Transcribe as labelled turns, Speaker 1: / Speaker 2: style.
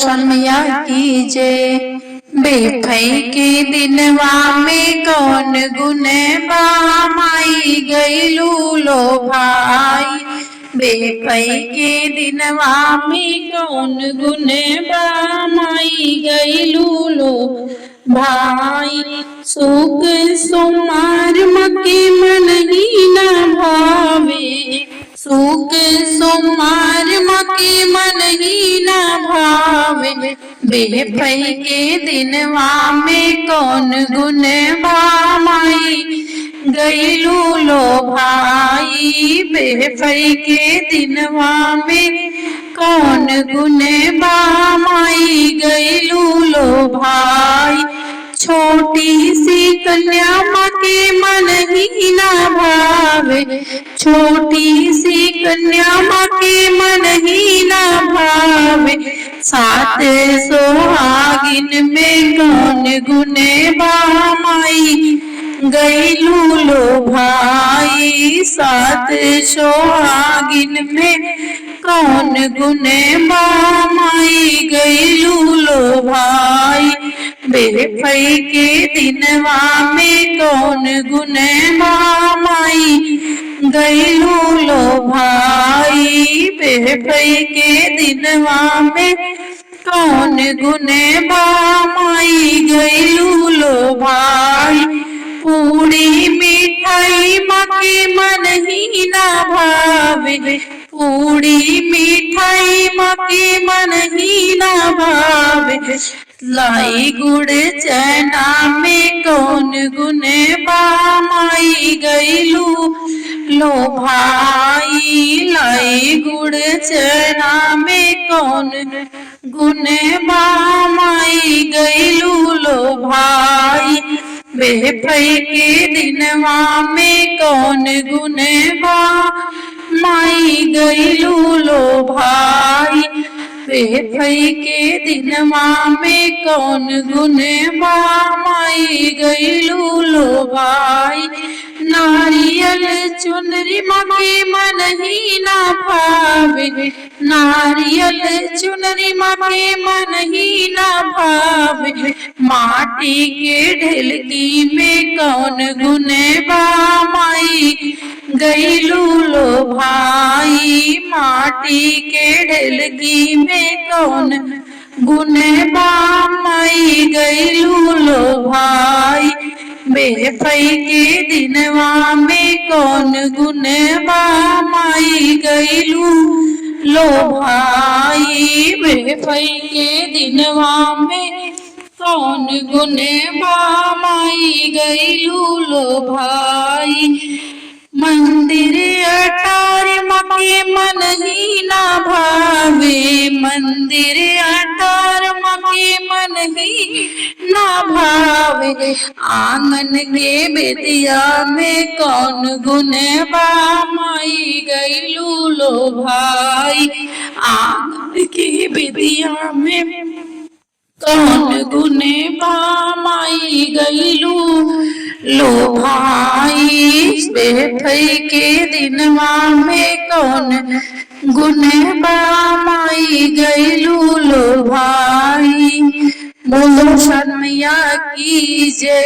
Speaker 1: शर्मिया कीजे। बेफई के दिनवा में कौन गुनबा माई गईलू लो भाई। बेफई के दिनवा में कौन गुनबा माई गईलू लो भाई। सुख सोमार मके मन ही न भावे। सुख सोमार मके मन ही न भावे। बेफई के दिनवा में कौन गुनबा माई गईलू लो भाई। बेफई के दिनवा में कौन गुनबा माई गईलू लो भाई। छोटी सी कन्या माँ के मन ही न भावे। छोटी सी कन्या माँ के मन ही न भावे। सात सोहागिन में कौन गुनबा माई गईलू लो भाई। सात सोहागिन में कौन गुनबा माई गईलू लो भाई। बेफई के दिनवा में कौन गुनबा माई गईलू लो भाई। बेफई के दिनवा में कौन गुनबा माई गईलू लो भाई। पूरी मिठाई माँ के मन ही न भावे। पूरी मिठाई माँ के मन ही न भावे। लाई गुड़ चना में कौन गुनबा माई गईलू लो भाई। लाई गुड़ चना में कौन गुनबा माई गईलू लो भाई। बेफई के दिनवा में कौन गुनबा माई गईलू लो भाई। बेफई के दिनवा में कौन गुनबा माई गईलू लो भाई। नारियल चुनरी माँ के मन ही न भावे। नारियल चुनरी माँ के मन ही न भावे। माटी के ढेलकी में कौन गुनबा माई गईलू लो भाई। माटी के ढेलकी में कौन गुनबा माई गईलू लो भाई। बेफई के दिनवा में कौन गुनबा माई गईलू लो भाई। बेफई के दिनवा में कौन गुनबा माई गईलू लो भाई। मंदिर अटार माँ के मन ही न भावे। मंदिर अटार माँ के मन ही न भावे। आंगन के बेदिया में कौन गुनबा माई गईलू लो भाई। आंगन के बेदिया में कौन गुनबा माई गईलू लो भाई। बेफई के दिनवा में कौन गुनबा माई गईलू लो भाई। बोलो शर्मिया कीजे।